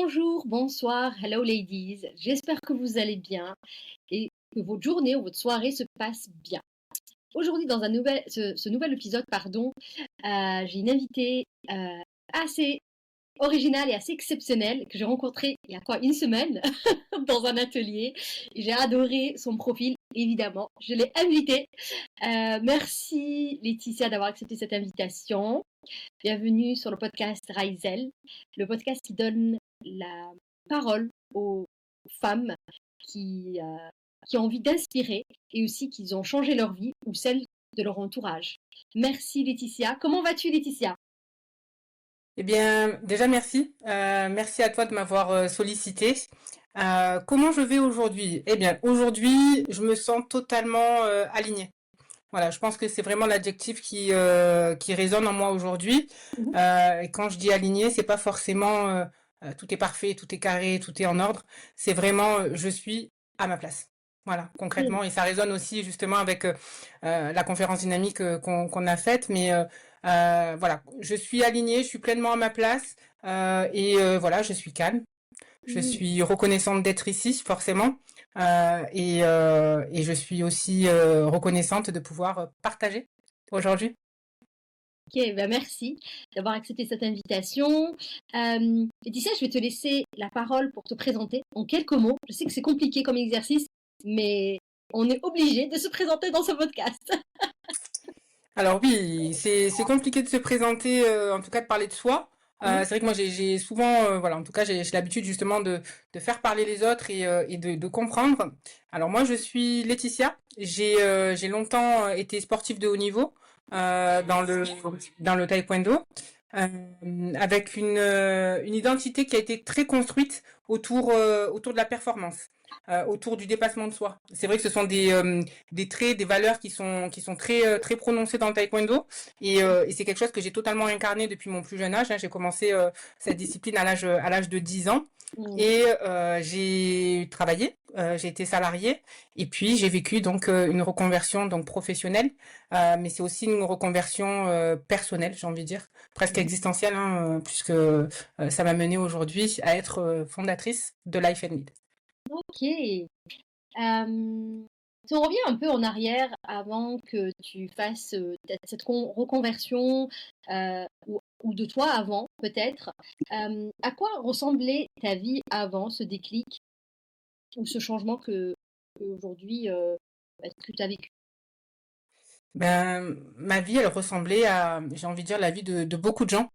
Bonjour, bonsoir, hello ladies. J'espère que vous allez bien et que votre journée ou votre soirée se passe bien. Aujourd'hui, dans ce nouvel épisode, j'ai une invitée assez originale et assez exceptionnelle que j'ai rencontrée il y a quoi, une semaine dans un atelier. J'ai adoré son profil, évidemment. Je l'ai invitée. Merci Laetitia d'avoir accepté cette invitation. Bienvenue sur le podcast Raizel, le podcast qui donne la parole aux femmes qui, euh, qui ont envie d'inspirer et aussi qui ont changé leur vie ou celle de leur entourage. Merci Laetitia. Comment vas-tu Laetitia? Eh bien, déjà merci. Merci à toi de m'avoir sollicité. Comment je vais aujourd'hui? Eh bien, aujourd'hui, je me sens totalement alignée. Voilà, je pense que c'est vraiment l'adjectif qui résonne en moi aujourd'hui. Mhm. Et quand je dis aligné, c'est pas forcément tout est parfait, tout est carré, tout est en ordre. C'est vraiment je suis à ma place. Voilà, concrètement. Et ça résonne aussi justement avec la conférence dynamique qu'on a faite. Mais voilà, je suis alignée, je suis pleinement à ma place. Voilà, je suis calme. Je Mhm. suis reconnaissante d'être ici, forcément. Et je suis aussi reconnaissante de pouvoir partager aujourd'hui. Ok, ben merci d'avoir accepté cette invitation. Laetitia, je vais te laisser la parole pour te présenter en quelques mots. Je sais que c'est compliqué comme exercice, mais on est obligé de se présenter dans ce podcast. Alors oui, c'est compliqué de se présenter, en tout cas de parler de soi. C'est vrai que moi j'ai souvent, voilà, en tout cas j'ai l'habitude justement de faire parler les autres et de comprendre. Alors moi je suis Laetitia, j'ai longtemps été sportive de haut niveau dans le taekwondo, avec une identité qui a été très construite autour de la performance. Autour du dépassement de soi. C'est vrai que ce sont des traits, des valeurs qui sont très prononcées dans le taekwondo et c'est quelque chose que j'ai totalement incarné depuis mon plus jeune âge, hein. J'ai commencé cette discipline à l'âge de 10 ans Mhm. et j'ai travaillé, j'ai été salariée et puis j'ai vécu donc une reconversion donc professionnelle, mais c'est aussi une reconversion personnelle, j'ai envie de dire, presque existentielle, hein, puisque ça m'a menée aujourd'hui à être fondatrice de Life and Lead. Ok. Si on revient un peu en arrière avant que tu fasses cette reconversion ou de toi avant, peut-être, à quoi ressemblait ta vie avant ce déclic ou ce changement que aujourd'hui que tu as vécu? Ben, ma vie, elle ressemblait à, j'ai envie de dire, la vie de beaucoup de gens.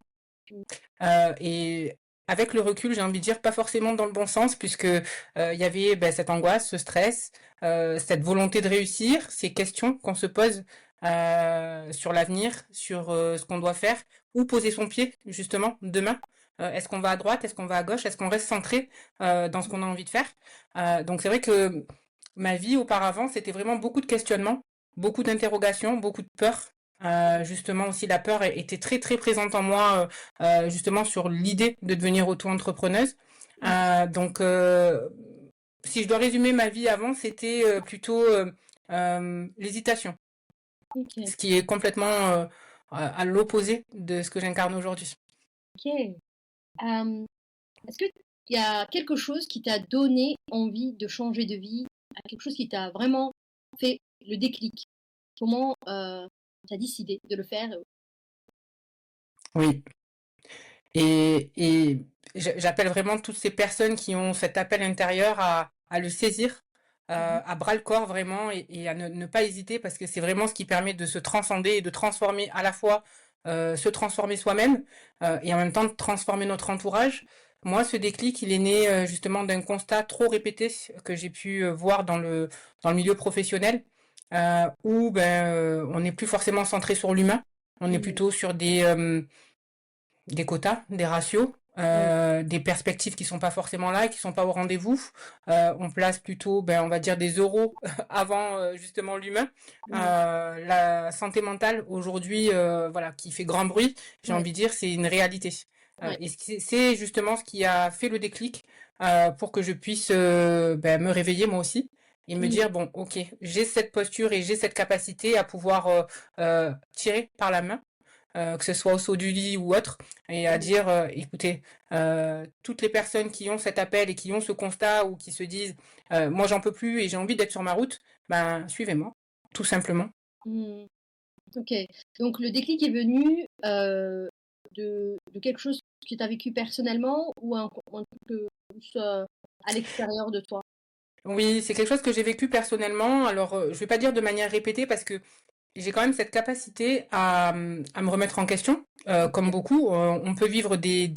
Et avec le recul, j'ai envie de dire, pas forcément dans le bon sens, puisque il y avait ben, cette angoisse, ce stress, cette volonté de réussir, ces questions qu'on se pose sur l'avenir, sur ce qu'on doit faire, où poser son pied, justement, demain. Est-ce qu'on va à droite, est-ce qu'on va à gauche, est-ce qu'on reste centré dans ce qu'on a envie de faire? Donc c'est vrai que ma vie auparavant, c'était vraiment beaucoup de questionnements, beaucoup d'interrogations, beaucoup de peurs. Justement aussi la peur était très très présente en moi justement sur l'idée de devenir auto-entrepreneuse. Donc si je dois résumer ma vie avant, c'était plutôt l'hésitation, Ok, ce qui est complètement à l'opposé de ce que j'incarne aujourd'hui. ok. Euh, Est-ce qu'il y a quelque chose qui t'a donné envie de changer de vie, quelque chose qui t'a vraiment fait le déclic? Comment tu as décidé de le faire? Oui. Et j'appelle vraiment toutes ces personnes qui ont cet appel intérieur à le saisir, Mhm. à bras le corps vraiment, et à ne pas hésiter parce que c'est vraiment ce qui permet de se transcender et de transformer à la fois se transformer soi-même et en même temps de transformer notre entourage. Moi, ce déclic, il est né justement d'un constat trop répété que j'ai pu voir dans le milieu professionnel, où on n'est plus forcément centré sur l'humain, on est Mhm. plutôt sur des quotas, des ratios, Oui. des perspectives qui sont pas forcément là et qui sont pas au rendez-vous. On place plutôt, on va dire des euros avant justement l'humain. Mhm. La santé mentale aujourd'hui, voilà, qui fait grand bruit, j'ai Ouais. envie de dire, c'est une réalité. Ouais. Et c'est justement ce qui a fait le déclic pour que je puisse me réveiller moi aussi et me Mhm. dire bon, ok, j'ai cette posture et j'ai cette capacité à pouvoir tirer par la main que ce soit au saut du lit ou autre, et à dire, écoutez, toutes les personnes qui ont cet appel et qui ont ce constat ou qui se disent, moi j'en peux plus et j'ai envie d'être sur ma route, ben suivez-moi, tout simplement. Mmh. OK. Donc le déclic est venu, de quelque chose que tu as vécu personnellement ou un truc, plus, à l'extérieur de toi? Oui, c'est quelque chose que j'ai vécu personnellement. Alors, je vais pas dire de manière répétée parce que j'ai quand même cette capacité à me remettre en question, comme OK. beaucoup. On peut vivre des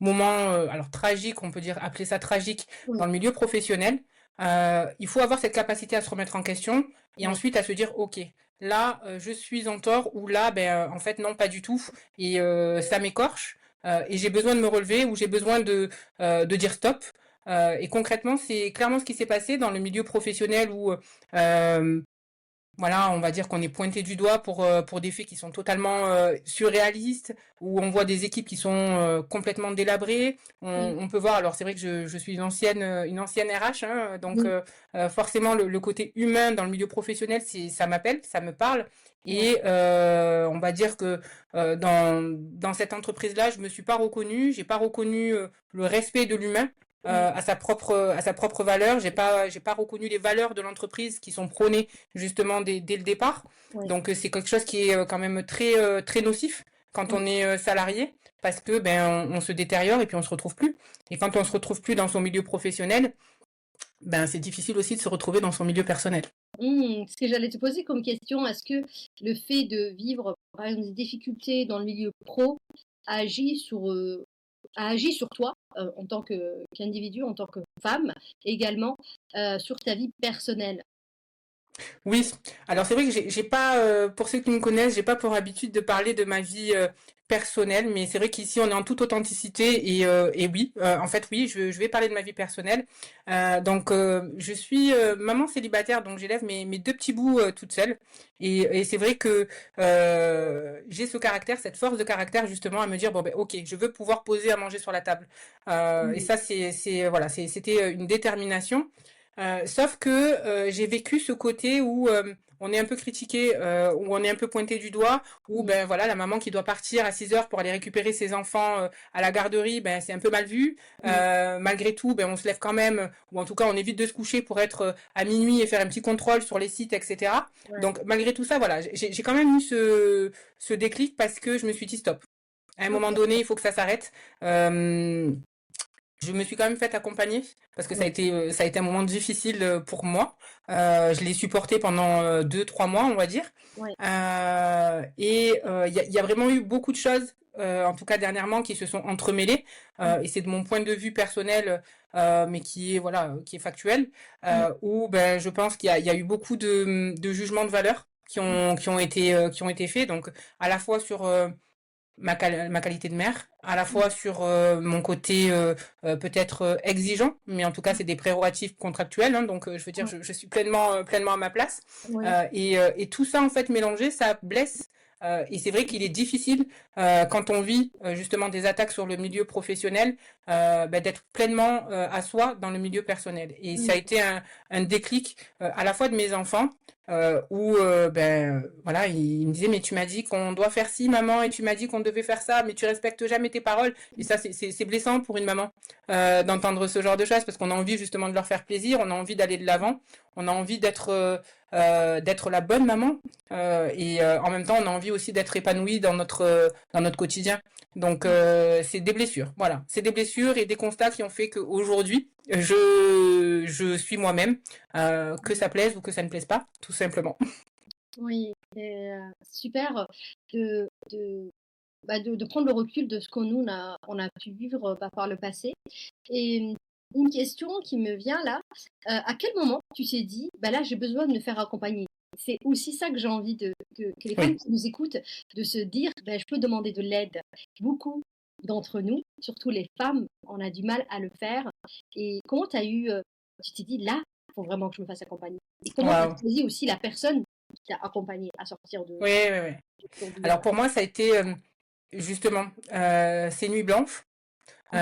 moments, alors tragiques, on peut dire appeler ça tragique Oui, dans le milieu professionnel. Il faut avoir cette capacité à se remettre en question et oui. ensuite à se dire: «OK, là, je suis en tort» ou là, ben, en fait non, pas du tout et ça m'écorche, et j'ai besoin de me relever ou j'ai besoin de dire stop. Et concrètement, c'est clairement ce qui s'est passé dans le milieu professionnel où, voilà, on va dire qu'on est pointé du doigt pour des faits qui sont totalement surréalistes, où on voit des équipes qui sont complètement délabrées. Mmh. On peut voir, alors c'est vrai que je suis une ancienne RH, hein, donc Oui. forcément le côté humain dans le milieu professionnel, ça m'appelle, ça me parle. Ouais. Et on va dire que dans cette entreprise-là, je me suis pas reconnue, j'ai pas reconnu le respect de l'humain Mmh. à sa propre valeur. J'ai pas reconnu les valeurs de l'entreprise qui sont prônées justement dès le départ. Ouais. Donc c'est quelque chose qui est quand même très nocif quand Mmh. on est salarié parce que ben on se détériore et puis on se retrouve plus. Et quand on se retrouve plus dans son milieu professionnel, ben c'est difficile aussi de se retrouver dans son milieu personnel. Mmh. Ce que j'allais te poser comme question, est-ce que le fait de vivre, par exemple, des difficultés dans le milieu pro agit sur, a agi sur toi, en tant qu'individu, en tant que femme, également, sur ta vie personnelle? Oui, alors c'est vrai que j'ai pas, pour ceux qui me connaissent, j'ai pas pour habitude de parler de ma vie personnelle, mais c'est vrai qu'ici on est en toute authenticité et oui, en fait oui, je vais parler de ma vie personnelle. Donc je suis maman célibataire, donc j'élève mes deux petits bouts toute seule. Et c'est vrai que j'ai ce caractère, cette force de caractère justement à me dire bon ben ok, je veux pouvoir poser à manger sur la table. Et Mmh. ça voilà, c'était une détermination. Sauf que j'ai vécu ce côté où on est un peu critiqué, où on est un peu pointé du doigt, où Mmh. ben voilà la maman qui doit partir à 6 heures pour aller récupérer ses enfants à la garderie, ben c'est un peu mal vu. Mmh. Malgré tout, ben on se lève quand même, ou en tout cas on évite de se coucher pour être à minuit et faire un petit contrôle sur les sites, etc. Ouais. Donc malgré tout ça, voilà, j'ai quand même eu ce déclic parce que je me suis dit stop. À un moment OK. donné, il faut que ça s'arrête. Euh, je me suis quand même fait accompagner parce que Ouais. ça a été un moment difficile pour moi. Je l'ai supporté pendant 2, 3 mois, on va dire. Ouais. Il y a vraiment eu beaucoup de choses, en tout cas dernièrement, qui se sont entremêlées. Mmh. Et c'est de mon point de vue personnel, mais qui est voilà, qui est factuel, Mmh. où ben je pense il y a eu beaucoup de jugements de valeur qui ont été faits. Donc à la fois sur ma qualité de mère, à la Mmh. fois sur mon côté peut-être exigeant, mais en tout cas Mmh. c'est des prérogatives contractuelles, hein, donc je veux dire Ouais. je suis pleinement à ma place. Ouais. Et tout ça en fait mélangé, ça blesse. Et c'est vrai qu'il est difficile quand on vit justement des attaques sur le milieu professionnel, ben, d'être pleinement à soi dans le milieu personnel. Et ça a Mmh. été un déclic à la fois de mes enfants, où ben voilà, il me disait mais tu m'as dit qu'on doit faire ci maman et tu m'as dit qu'on devait faire ça, mais tu respectes jamais tes paroles. Et ça c'est blessant pour une maman d'entendre ce genre de choses parce qu'on a envie justement de leur faire plaisir, on a envie d'aller de l'avant, on a envie d'être la bonne maman, et en même temps on a envie aussi d'être épanoui dans notre quotidien. Donc c'est des blessures, voilà, c'est des blessures et des constats qui ont fait qu'aujourd'hui je suis moi-même, que ça plaise ou que ça ne plaise pas, tout simplement. Oui, c'est, super, de bah, de prendre le recul de ce qu'on nous on a pu vivre, bah, par le passé et une question qui me vient là, à quel moment tu t'es dit: «Bah, là, j'ai besoin de me faire accompagner»? C'est aussi ça que j'ai envie que les femmes Oui. qui nous écoutent, de se dire: «Bah, je peux demander de l'aide». Beaucoup d'entre nous, surtout les femmes, on a du mal à le faire et comment tu as eu, tu t'es dit: «Là, il faut vraiment que je me fasse accompagner» et comment tu as Waouh. choisi aussi la personne qui t'a accompagnée à sortir Oui, oui, oui. du tourbillon? Alors pour moi, ça a été justement ces nuits blanches, OK.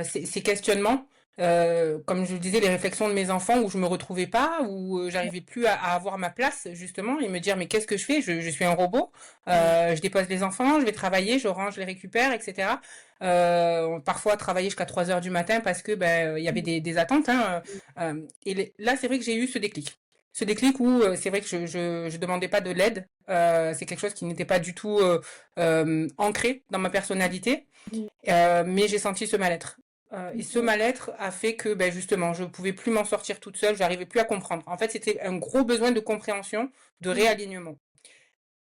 ces questionnements, comme je le disais, les réflexions de mes enfants où je me retrouvais pas, où j'arrivais plus à avoir ma place justement et me dire mais qu'est-ce que je fais? Je suis un robot. Ouais. Je dépose les enfants, je vais travailler, je range, je les récupère, etc. Parfois travailler jusqu'à 3 heures du matin parce que ben il y avait des attentes. Hein, là c'est vrai que j'ai eu ce déclic. Ce déclic où c'est vrai que je demandais pas de l'aide. C'est quelque chose qui n'était pas du tout ancré dans ma personnalité. Mais j'ai senti ce mal-être. Et ce mal-être a fait que, ben justement, je pouvais plus m'en sortir toute seule, j'arrivais plus à comprendre. En fait, c'était un gros besoin de compréhension, de réalignement.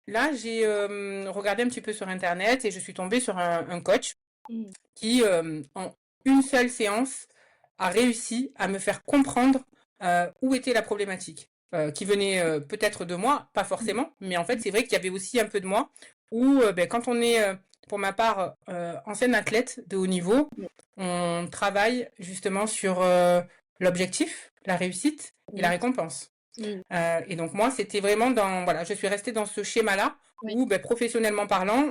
Là, j'ai regardé un petit peu sur Internet et je suis tombée sur un coach qui, en une seule séance, a réussi à me faire comprendre où était la problématique, qui venait peut-être de moi, pas forcément, mais en fait, c'est vrai qu'il y avait aussi un peu de moi, où ben, quand on est, pour ma part, ancienne athlète de haut niveau, on travaille justement sur l'objectif, la réussite et la récompense. Et donc moi, c'était vraiment voilà, je suis restée dans ce schéma-là où, ben, professionnellement parlant,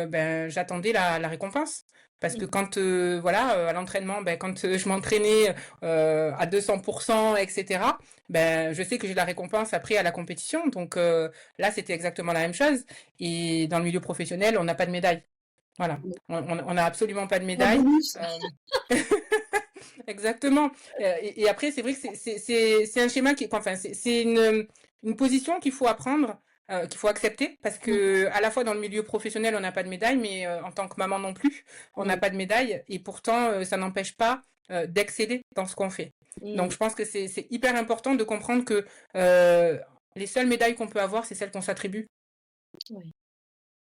ben, j'attendais la récompense. Parce que quand, voilà, à l'entraînement, ben, quand je m'entraînais à 200%, etc., ben, je sais que j'ai la récompense après à la compétition. Donc là, c'était exactement la même chose. Et dans le milieu professionnel, on n'a pas de médaille. Voilà, on n'a absolument pas de médaille. Exactement. Et après, c'est vrai que c'est un schéma qui, enfin, c'est une position qu'il faut apprendre, qu'il faut accepter, parce que à la fois dans le milieu professionnel, on n'a pas de médaille, mais en tant que maman non plus, on n'a pas de médaille, et pourtant, ça n'empêche pas d'exceller dans ce qu'on fait. Donc, je pense que c'est hyper important de comprendre que les seules médailles qu'on peut avoir, c'est celles qu'on s'attribue. Oui.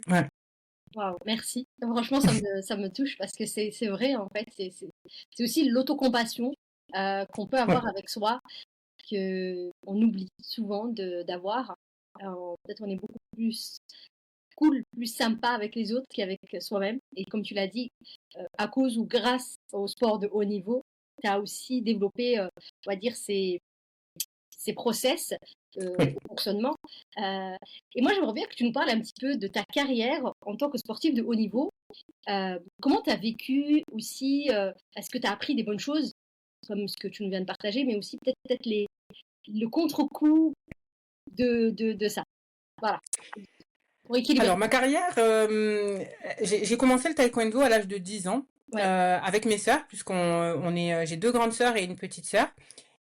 Ouais. Waouh, merci. Franchement, ça me touche parce que c'est vrai, en fait. C'est aussi l'autocompassion qu'on peut avoir avec soi, qu'on oublie souvent d'avoir. Peut-être on est beaucoup plus cool, plus sympa avec les autres qu'avec soi-même. Et comme tu l'as dit, à cause ou grâce au sport de haut niveau, tu as aussi développé, on va dire, ces process au fonctionnement. Et moi, j'aimerais bien que tu nous parles un petit peu de ta carrière en tant que sportif de haut niveau. Comment tu as vécu aussi est-ce que tu as appris des bonnes choses, comme ce que tu nous viens de partager, mais aussi peut-être le contre-coup de ça. Voilà. Pour équilibrer. Alors, ma carrière, j'ai commencé le taekwondo à l'âge de 10 ans. Ouais. Avec mes sœurs, j'ai 2 grandes sœurs et une petite sœur.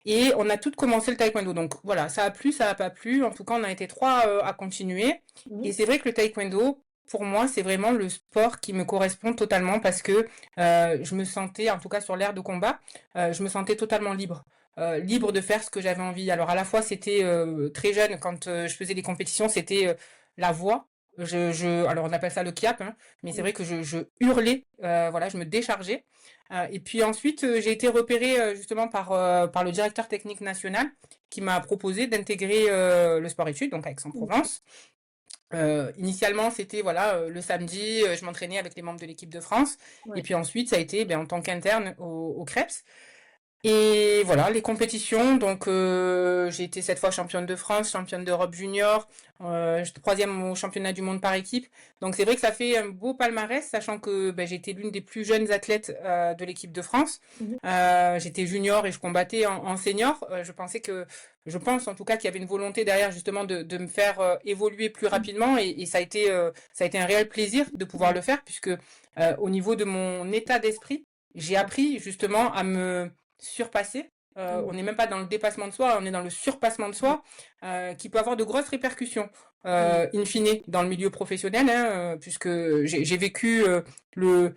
Et on a toutes commencé le taekwondo. Donc voilà, ça a plu, ça a pas plu. En tout cas, on a été 3 à continuer. Et c'est vrai que le taekwondo, pour moi, c'est vraiment le sport qui me correspond totalement parce que je me sentais, en tout cas sur l'ère de combat, je me sentais totalement libre. Libre de faire ce que j'avais envie. Alors à la fois, c'était très jeune, quand je faisais des compétitions, c'était la voix. Alors on appelle ça le kiap, hein, mais c'est vrai que je hurlais, voilà, je me déchargeais. Et puis ensuite, j'ai été repérée justement par le directeur technique national qui m'a proposé d'intégrer le sport-études, donc à Aix-en-Provence. Initialement, c'était voilà le samedi, je m'entraînais avec les membres de l'équipe de France. Et puis ensuite, ça a été en tant qu'interne au CREPS. Et voilà, les compétitions, donc j'ai été 7 fois championne de France, championne d'Europe junior, 3e au championnat du monde par équipe. Donc c'est vrai que ça fait un beau palmarès, sachant que j'ai été l'une des plus jeunes athlètes de l'équipe de France. J'étais junior et je combattais en senior. Je pense en tout cas qu'il y avait une volonté derrière justement de me faire évoluer plus rapidement et ça a été un réel plaisir de pouvoir le faire puisque au niveau de mon état d'esprit, j'ai appris justement à me surpasser. On n'est même pas dans le dépassement de soi, on est dans le surpassement de soi, qui peut avoir de grosses répercussions, in fine, dans le milieu professionnel, hein, puisque j'ai vécu le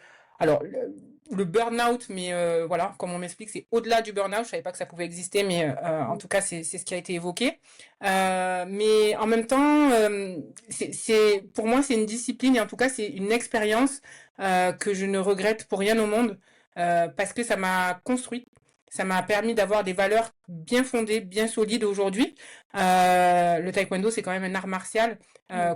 burn-out, mais voilà, comme on m'explique, c'est au-delà du burn-out. Je savais pas que ça pouvait exister, mais en tout cas, c'est ce qui a été évoqué. Mais en même temps, pour moi, c'est une discipline et en tout cas, c'est une expérience que je ne regrette pour rien au monde parce que ça m'a construit. Ça m'a permis d'avoir des valeurs bien fondées, bien solides aujourd'hui. Le taekwondo, c'est quand même un art martial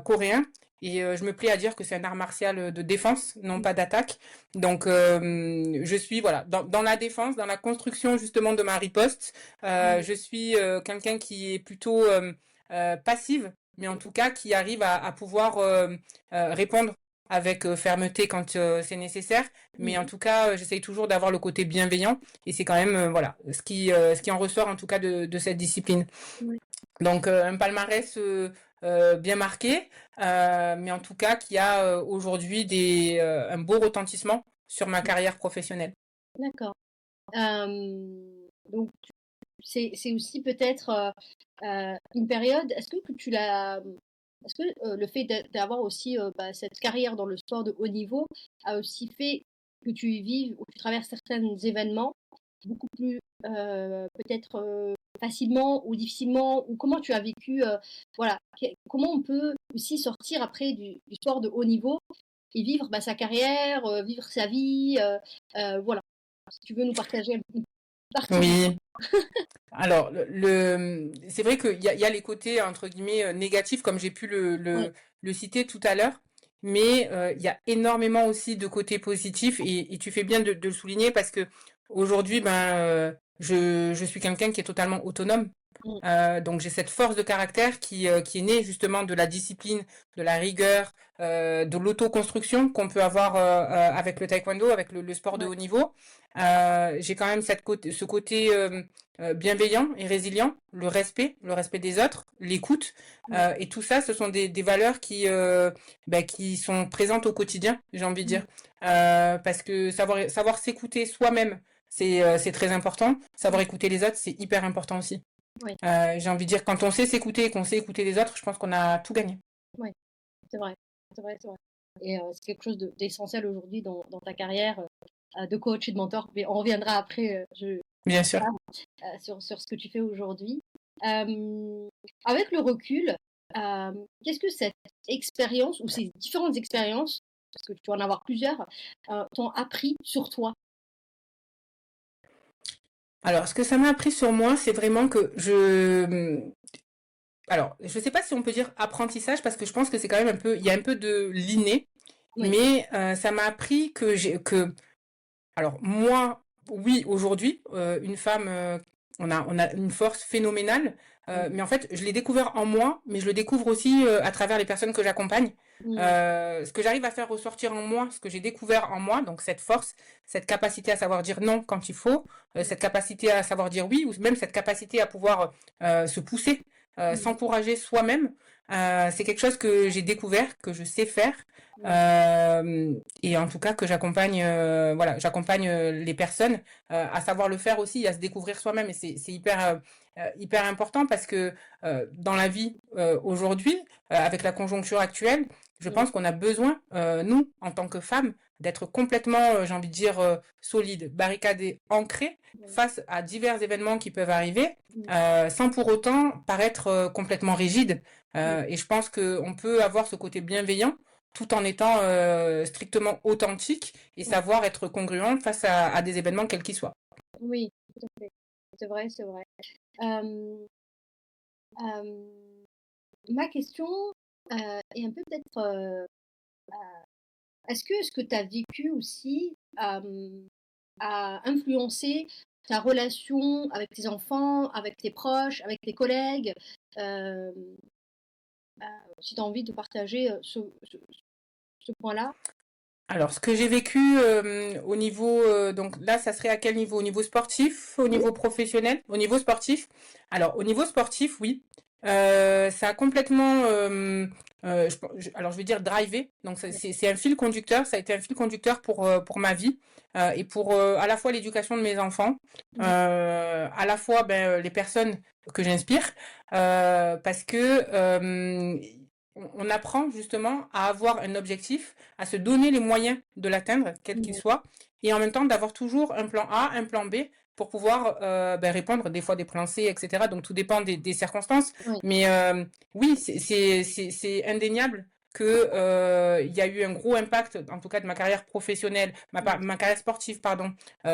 coréen. Et je me plais à dire que c'est un art martial de défense, non pas d'attaque. Donc, je suis voilà dans la défense, dans la construction justement de ma riposte. Je suis quelqu'un qui est plutôt passive, mais en tout cas qui arrive à pouvoir répondre avec fermeté quand c'est nécessaire, mais en tout cas, j'essaye toujours d'avoir le côté bienveillant, et c'est quand même voilà ce qui en ressort en tout cas de cette discipline. Oui. Donc un palmarès bien marqué, mais en tout cas qui a aujourd'hui un beau retentissement sur ma carrière professionnelle. D'accord. Donc, c'est aussi peut-être une période. Est-ce que le fait d'avoir aussi cette carrière dans le sport de haut niveau a aussi fait que tu vives ou tu traverses certains événements beaucoup plus peut-être facilement ou difficilement, ou comment tu as vécu, voilà, comment on peut aussi sortir après du sport de haut niveau et vivre sa carrière, vivre sa vie, voilà. Si tu veux nous partager une partie de Oui. Alors, c'est vrai qu'il y a les côtés, entre guillemets, négatifs, comme j'ai pu ouais, le citer tout à l'heure, mais il y a énormément aussi de côtés positifs, et tu fais bien de le souligner parce que aujourd'hui, je suis quelqu'un qui est totalement autonome. mmh, Donc j'ai cette force de caractère qui est née justement de la discipline, de la rigueur, de l'autoconstruction qu'on peut avoir avec le taekwondo, avec le sport de ouais, haut niveau. J'ai quand même ce côté bienveillant et résilient, le respect des autres, l'écoute, ouais, et tout ça, ce sont des valeurs qui sont présentes au quotidien, j'ai envie de mmh, dire. Parce que savoir s'écouter soi-même, c'est très important. Savoir ouais, écouter les autres, c'est hyper important aussi. ouais, J'ai envie de dire, quand on sait s'écouter et qu'on sait écouter les autres, je pense qu'on a tout gagné. ouais, c'est vrai, c'est vrai, c'est vrai. Et c'est quelque chose d'essentiel aujourd'hui dans ta carrière de coach et de mentor. Mais on reviendra après, Bien sûr. sur ce que tu fais aujourd'hui. Avec le recul, qu'est-ce que cette expérience ou ces différentes expériences, parce que tu vas en avoir plusieurs, t'ont appris sur toi? Alors, ce que ça m'a appris sur moi, c'est vraiment que alors, je sais pas si on peut dire apprentissage, parce que je pense que c'est quand même il y a un peu de l'inné, Oui, mais ça m'a appris alors moi, oui, aujourd'hui, une femme, on a une force phénoménale, mmh, mais en fait, je l'ai découvert en moi, mais je le découvre aussi à travers les personnes que j'accompagne. mmh, Ce que j'arrive à faire ressortir en moi, ce que j'ai découvert en moi, donc cette force, cette capacité à savoir dire non quand il faut, mmh, cette capacité à savoir dire oui, ou même cette capacité à pouvoir se pousser, mmh, s'encourager soi-même, c'est quelque chose que j'ai découvert, que je sais faire. ouais, Et en tout cas que j'accompagne les personnes à savoir le faire aussi, à se découvrir soi-même, et c'est hyper important parce que dans la vie aujourd'hui, avec la conjoncture actuelle, je mmh, pense qu'on a besoin, nous, en tant que femmes, d'être complètement, j'ai envie de dire, solides, barricadées, ancrées ouais, face à divers événements qui peuvent arriver, mmh, sans pour autant paraître complètement rigide. mmh, Et je pense qu'on peut avoir ce côté bienveillant tout en étant strictement authentique et ouais. savoir être congruent face à des événements quels qu'ils soient. Oui, tout à fait. C'est vrai, c'est vrai. Hem, hem, ma question, est un peu peut-être, est-ce que ce que tu as vécu aussi, a influencé ta relation avec tes enfants, avec tes proches, avec tes collègues? Hem, Si tu as envie de partager, ce point-là? Alors, ce que j'ai vécu au niveau, donc là, ça serait à quel niveau? Au niveau sportif, au Oui. niveau professionnel, au niveau sportif? Alors, au niveau sportif, oui. Ça a complètement, alors je vais dire drivé. Donc, c'est un fil conducteur. Ça a été un fil conducteur pour ma vie et pour à la fois l'éducation de mes enfants, Mmh. à la fois les personnes que j'inspire, parce que on apprend justement à avoir un objectif, à se donner les moyens de l'atteindre, quel qu'il Mmh. soit, et en même temps d'avoir toujours un plan A, un plan B pour pouvoir répondre des fois des plans C, etc. Donc tout dépend des circonstances. Oui. Mais oui, c'est indéniable que il y a eu un gros impact, en tout cas de ma carrière professionnelle, Mmh. ma carrière sportive, pardon,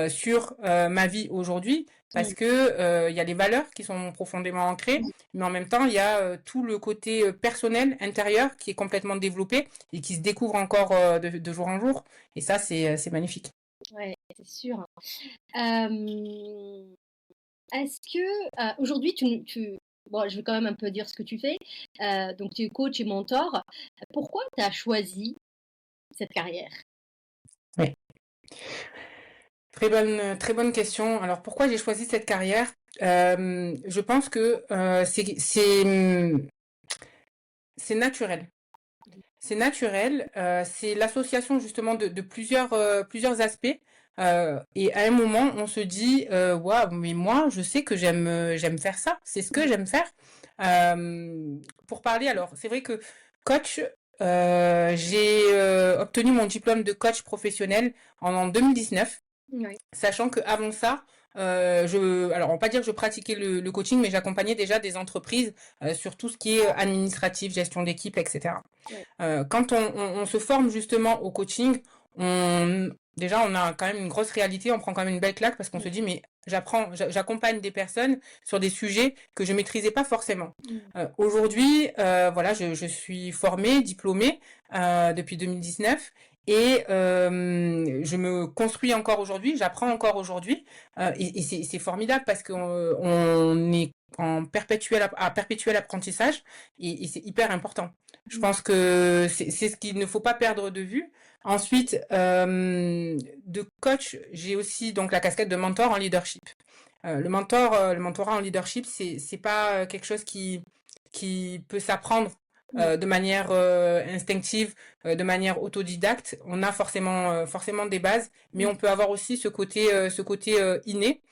sur ma vie aujourd'hui, Mmh. parce que il y a les valeurs qui sont profondément ancrées, Oui. mais en même temps, il y a tout le côté personnel, intérieur, qui est complètement développé et qui se découvre encore de jour en jour. Et ça, c'est magnifique. Ouais, c'est sûr. Hem, Est-ce que, aujourd'hui bon, je vais quand même un peu dire ce que tu fais. Donc tu es coach et mentor. Pourquoi tu as choisi cette carrière? Oui. Très bonne question. Alors pourquoi j'ai choisi cette carrière? Je pense que c'est naturel. C'est naturel, c'est l'association justement de plusieurs aspects. Et à un moment, on se dit, waouh, mais moi, je sais que j'aime faire ça. C'est ce que j'aime faire. Pour parler, alors, c'est vrai que coach, j'ai obtenu mon diplôme de coach professionnel en 2019. Oui. Sachant qu'avant ça, alors on va pas dire que je pratiquais le coaching, mais j'accompagnais déjà des entreprises sur tout ce qui est administratif, gestion d'équipe, etc. Ouais. Quand on se forme justement au coaching, déjà on a quand même une grosse réalité, on prend quand même une belle claque parce qu'on se dit mais j'accompagne des personnes sur des sujets que je maîtrisais pas forcément. Aujourd'hui, voilà, je suis formée, diplômée depuis 2019 et je me construis encore aujourd'hui, j'apprends encore aujourd'hui et c'est formidable parce qu'on est à perpétuel apprentissage et c'est hyper important. Je pense que c'est ce qu'il ne faut pas perdre de vue. Ensuite, de coach, j'ai aussi donc la casquette de mentor en leadership. Le mentorat en leadership, c'est pas quelque chose qui peut s'apprendre de manière instinctive, de manière autodidacte. On a forcément des bases, mais on peut avoir aussi ce côté inné.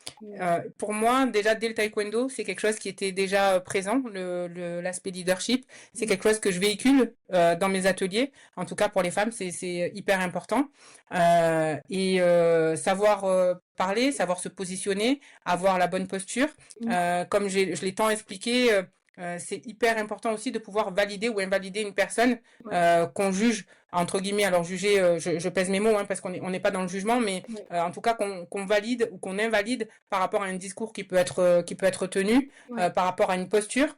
Pour moi, déjà dès le taekwondo, c'est quelque chose qui était déjà présent, l'aspect leadership. C'est quelque chose que je véhicule dans mes ateliers. En tout cas, pour les femmes, c'est hyper important. Savoir parler, savoir se positionner, avoir la bonne posture. Comme je l'ai tant expliqué, c'est hyper important aussi de pouvoir valider ou invalider une personne qu'on juge, entre guillemets, alors juger, je pèse mes mots, hein, parce qu'on n'est pas dans le jugement, mais en tout cas qu'on valide ou qu'on invalide par rapport à un discours qui peut être tenu, par rapport à une posture.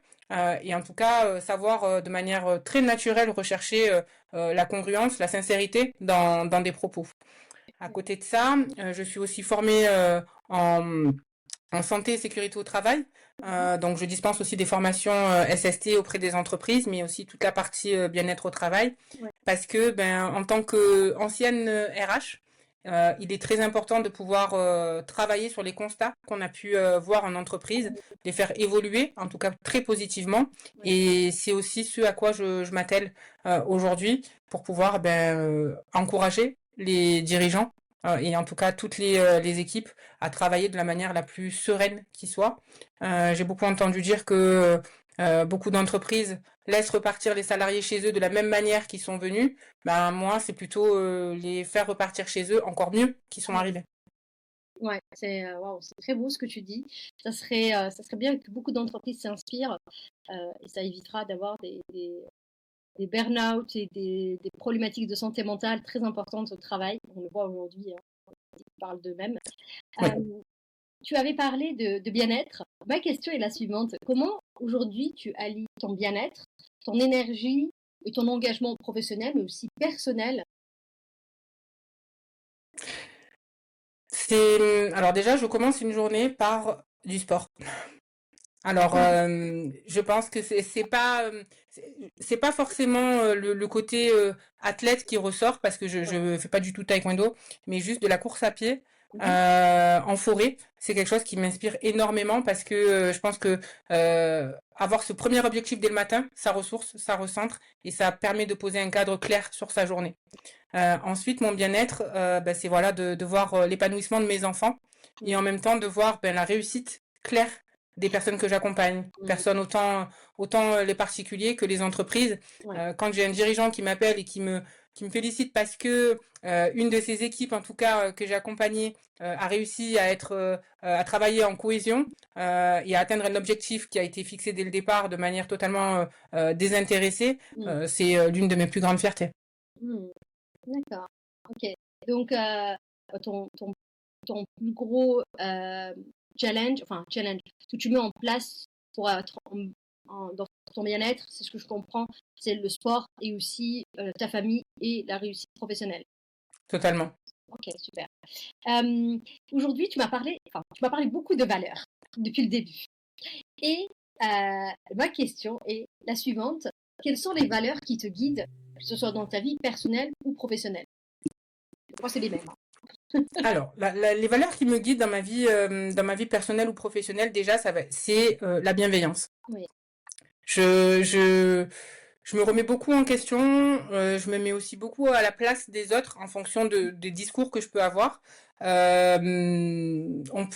Et en tout cas, savoir de manière très naturelle rechercher la congruence, la sincérité dans des propos. À côté de ça, je suis aussi formée en santé et sécurité au travail. Donc je dispense aussi des formations SST auprès des entreprises, mais aussi toute la partie bien-être au travail. Parce que en tant qu'ancienne RH, il est très important de pouvoir travailler sur les constats qu'on a pu voir en entreprise, les faire évoluer, en tout cas très positivement. Et c'est aussi ce à quoi je m'attelle aujourd'hui pour pouvoir encourager les dirigeants et en tout cas toutes les équipes à travailler de la manière la plus sereine qui soit. J'ai beaucoup entendu dire que beaucoup d'entreprises laissent repartir les salariés chez eux de la même manière qu'ils sont venus. Moi, c'est plutôt les faire repartir chez eux encore mieux qu'ils sont arrivés. Ouais, c'est très beau ce que tu dis. Ça serait bien que beaucoup d'entreprises s'inspirent et ça évitera d'avoir des burn-out et des problématiques de santé mentale très importantes au travail. On le voit aujourd'hui, ils parlent d'eux-mêmes. Oui. Tu avais parlé de bien-être. Ma question est la suivante. Comment aujourd'hui tu allies ton bien-être, ton énergie et ton engagement professionnel, mais aussi personnel? Alors déjà, je commence une journée par du sport. Alors, je pense que c'est pas forcément le côté athlète qui ressort parce que je fais pas du tout taekwondo, mais juste de la course à pied en forêt. C'est quelque chose qui m'inspire énormément parce que je pense que avoir ce premier objectif dès le matin, ça ressource, ça recentre et ça permet de poser un cadre clair sur sa journée. Ensuite, mon bien-être, c'est voilà de voir l'épanouissement de mes enfants et en même temps de voir la réussite claire des personnes que j'accompagne, personnes autant les particuliers que les entreprises. Quand j'ai un dirigeant qui m'appelle et qui me félicite parce que une de ses équipes, en tout cas que j'ai accompagnée, a réussi à travailler en cohésion et à atteindre un objectif qui a été fixé dès le départ de manière totalement désintéressée, c'est l'une de mes plus grandes fiertés. D'accord. Ok. Donc, ton plus gros challenge que tu mets en place pour être dans ton bien-être, c'est ce que je comprends, c'est le sport et aussi ta famille et la réussite professionnelle. Totalement. Ok, super. Aujourd'hui, tu m'as parlé beaucoup de valeurs depuis le début. Et ma question est la suivante. Quelles sont les valeurs qui te guident que ce soit dans ta vie personnelle ou professionnelle? Je crois que c'est les mêmes, hein. Alors, les valeurs qui me guident dans ma vie personnelle ou professionnelle, déjà, c'est la bienveillance. Oui, Je, je, je me remets beaucoup en question, je me mets aussi beaucoup à la place des autres en fonction des discours que je peux avoir. On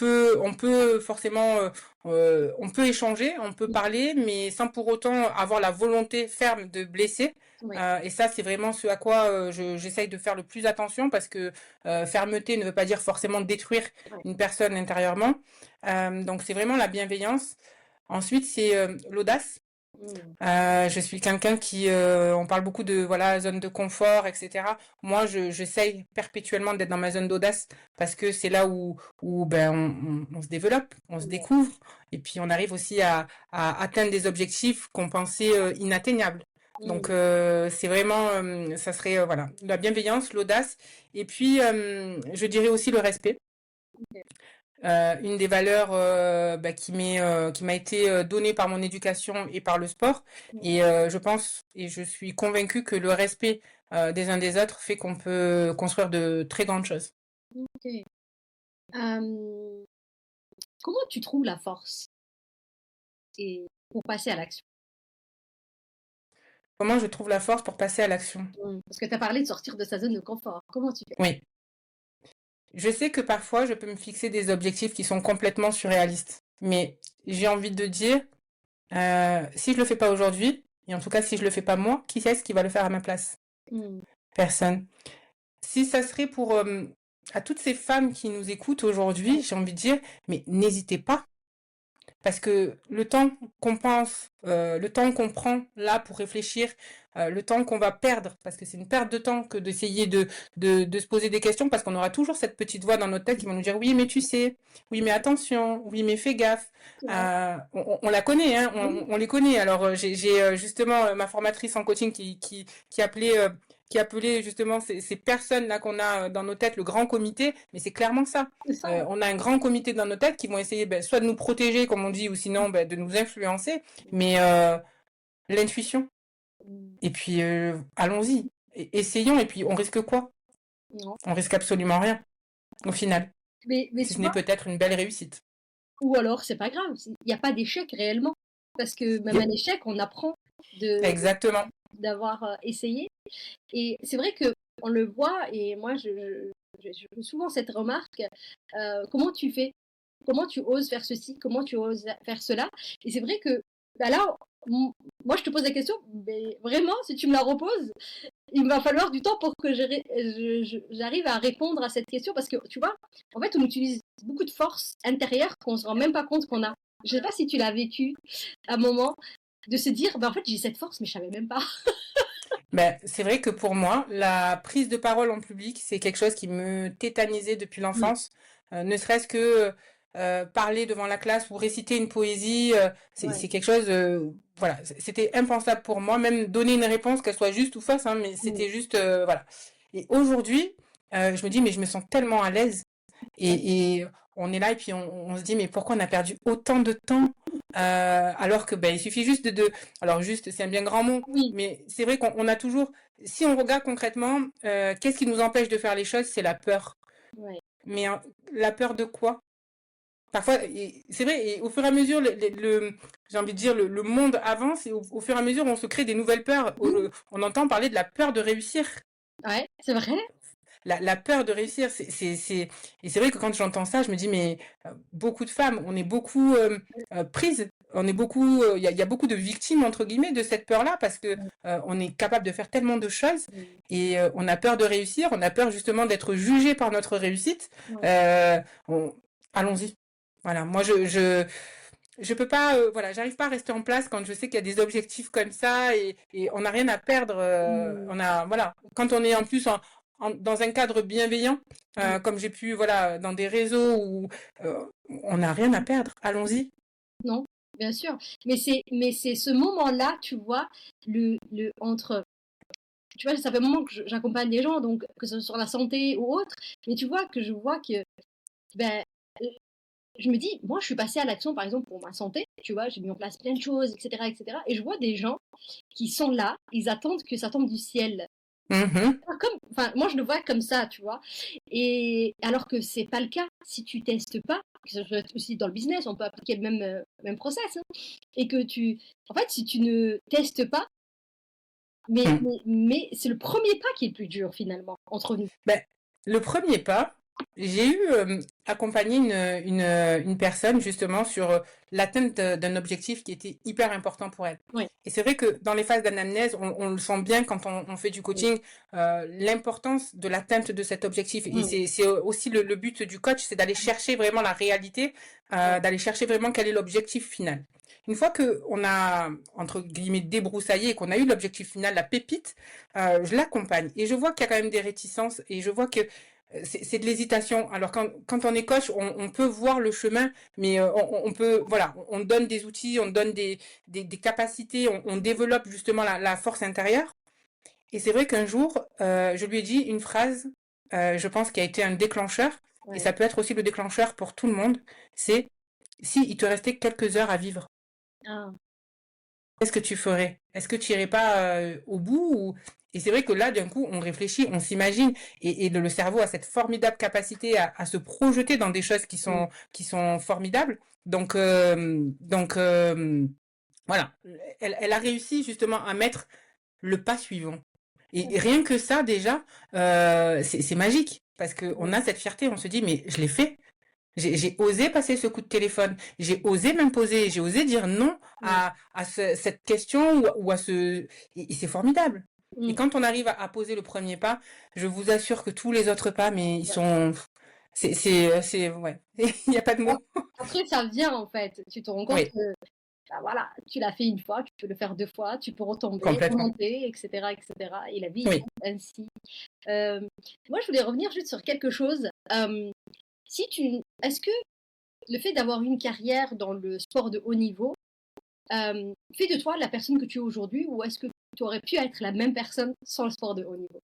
peut forcément, on peut échanger, on peut parler, mais sans pour autant avoir la volonté ferme de blesser. oui, Et ça, c'est vraiment ce à quoi j'essaye de faire le plus attention parce que fermeté ne veut pas dire forcément détruire oui. une personne intérieurement. Donc, c'est vraiment la bienveillance. Ensuite, c'est l'audace. Mm. Je suis quelqu'un on parle beaucoup de voilà zone de confort, etc. Moi, j'essaye perpétuellement d'être dans ma zone d'audace parce que c'est là où ben on se développe, on se Ouais. découvre et puis on arrive aussi à atteindre des objectifs qu'on pensait inatteignables. Donc Mm. c'est vraiment ça serait voilà la bienveillance, l'audace et puis je dirais aussi le respect. Ok. Une des valeurs qui m'a été donnée par mon éducation et par le sport. Mm. Et je pense et je suis convaincue que le respect des uns des autres fait qu'on peut construire de très grandes choses. Ok. Euh, Comment tu trouves la force et pour passer à l'action? Comment je trouve la force pour passer à l'action? Parce que tu as parlé de sortir de sa zone de confort. Comment tu fais? Oui. Je sais que parfois je peux me fixer des objectifs qui sont complètement surréalistes. Mais j'ai envie de dire, si je le fais pas aujourd'hui, et en tout cas si je le fais pas moi, qui c'est-ce qui va le faire à ma place? Mm. Personne. Si ça serait pour à toutes ces femmes qui nous écoutent aujourd'hui, Ouais. j'ai envie de dire, mais n'hésitez pas, parce que le temps qu'on pense, le temps qu'on prend là pour réfléchir, le temps qu'on va perdre, parce que c'est une perte de temps que d'essayer de se poser des questions, parce qu'on aura toujours cette petite voix dans notre tête qui va nous dire oui, mais tu sais, oui, mais attention, oui, mais fais gaffe. C'est vrai. On la connaît, hein, Oui, on les connaît. Alors j'ai justement ma formatrice en coaching qui appelait qui appelait justement ces personnes-là qu'on a dans nos têtes le grand comité, mais c'est clairement ça. c'est ça. On a un grand comité dans nos têtes qui vont essayer soit de nous protéger, comme on dit, ou sinon de nous influencer, mais l'intuition. Mm. Et puis allons-y, essayons, et puis on risque quoi? Non. On risque absolument rien, au final, Mais si tu ce n'est vois, peut-être une belle réussite. ou alors c'est pas grave, il n'y a pas d'échec réellement. Parce que même un échec, on apprend de Exactement. d'avoir essayé. Et c'est vrai que on le voit, et moi je fais souvent cette remarque, comment tu fais? Comment tu oses faire ceci? Comment tu oses faire cela? Et c'est vrai que bah là, moi je te pose la question, mais vraiment, si tu me la reposes, il va falloir du temps pour que j'arrive à répondre à cette question parce que tu vois, en fait, on utilise beaucoup de force intérieure qu'on se rend même pas compte qu'on a. Je sais pas si tu l'as vécu à un moment de se dire, bah en fait, j'ai cette force, mais je savais même pas. Ben, c'est vrai que pour moi, la prise de parole en public, c'est quelque chose qui me tétanisait depuis Oui, l'enfance. Ne serait-ce que parler devant la classe ou réciter une poésie, ouais. c'est quelque chose, voilà, c'était impensable pour moi. Même donner une réponse, qu'elle soit juste ou fausse, hein, mais Mm. c'était juste, voilà. Et aujourd'hui, je me dis, mais je me sens tellement à l'aise. Et on est là et puis on se dit, mais pourquoi on a perdu autant de temps alors que ben, il suffit juste alors juste, c'est un bien grand mot, Oui, mais c'est vrai qu'on a toujours, si on regarde concrètement, qu'est-ce qui nous empêche de faire les choses? C'est la peur. ouais. Mais la peur de quoi? Parfois, c'est vrai, et au fur et à mesure, j'ai envie de dire, le monde avance et au fur et à mesure, on se crée des nouvelles peurs. On entend parler de la peur de réussir. Ouais, c'est vrai. La peur de réussir, et c'est vrai que quand j'entends ça, je me dis, mais beaucoup de femmes, on est beaucoup prises, on est beaucoup, il y a beaucoup de victimes, entre guillemets, de cette peur-là, parce que on est capable de faire tellement de choses, et on a peur de réussir, on a peur justement d'être jugé par notre réussite. Ouais. Euh, on- Allons-y. Voilà, moi je peux pas, voilà, j'arrive pas à rester en place quand je sais qu'il y a des objectifs comme ça et on n'a rien à perdre. Mm. On a, voilà, quand on est en plus dans un cadre bienveillant, Mm. comme j'ai pu, voilà, dans des réseaux où euh, on n'a rien à perdre. Allons-y. Non, bien sûr. Mais c'est ce moment-là, tu vois, entre, tu vois, ça fait un moment que j'accompagne des gens, donc que ce soit sur la santé ou autre, mais tu vois que je vois que ben je me dis, moi, je suis passée à l'action, par exemple, pour ma santé, tu vois, j'ai mis en place plein de choses, etc., etc. Et je vois des gens qui sont là, ils attendent que ça tombe du ciel. Mhm. Comme, enfin, moi, je le vois comme ça, tu vois. Et alors que c'est pas le cas. Si tu testes pas, que ce soit aussi dans le business, on peut appliquer le même process, hein, et que en fait, si tu ne testes pas, Mm. mais c'est le premier pas qui est le plus dur finalement entre nous. Ben, le premier pas, j'ai eu accompagné une personne justement sur l'atteinte d'un objectif qui était hyper important pour elle. Ouais. Et c'est vrai que dans les phases d'anamnèse, on le sent bien quand on fait du Oui. coaching, l'importance de l'atteinte de cet objectif. Et Mm. c'est aussi le but du coach, c'est d'aller chercher vraiment la réalité, Ouais. d'aller chercher vraiment quel est l'objectif final. Une fois que on a, entre guillemets, débroussaillé et qu'on a eu l'objectif final, la pépite, je l'accompagne. Et je vois qu'il y a quand même des réticences et je vois que c'est de l'hésitation. Alors quand on est coach, on peut voir le chemin, mais on peut, voilà, on donne des outils, on donne des capacités, on développe justement la force intérieure. Et c'est vrai qu'un jour, je lui ai dit une phrase, je pense, qui a été un déclencheur, et Ouais. ça peut être aussi le déclencheur pour tout le monde, c'est si il te restait quelques heures à vivre, Ah. qu'est-ce que tu ferais? Est-ce que tu irais pas au bout ou... Et c'est vrai que là, d'un coup, on réfléchit, on s'imagine, et le cerveau a cette formidable capacité à se projeter dans des choses Mm. qui sont formidables. Donc voilà, elle a réussi justement à mettre le pas suivant. Et rien que ça, déjà, c'est magique, parce qu'on Ouais. a cette fierté, on se dit, mais je l'ai fait, j'ai osé passer ce coup de téléphone, j'ai osé m'imposer, j'ai osé dire non Ouais. à cette question ou à ce... Et c'est formidable. Et Mm. quand on arrive à poser le premier pas, je vous assure que tous les autres pas, mais ils Ouais. sont... ouais, il n'y a pas de mots. Après, ça vient en fait. Tu te rends compte Oui, que bah, voilà, tu l'as fait une fois, tu peux le faire deux fois, tu peux retomber, complètement. remonter, etc., etc. Et la vie Oui. est ainsi. Euh, Moi, je voulais revenir juste sur quelque chose. Est-ce que le fait d'avoir une carrière dans le sport de haut niveau fait de toi la personne que tu es aujourd'hui, ou est-ce que tu aurais pu être la même personne sans le sport de haut niveau?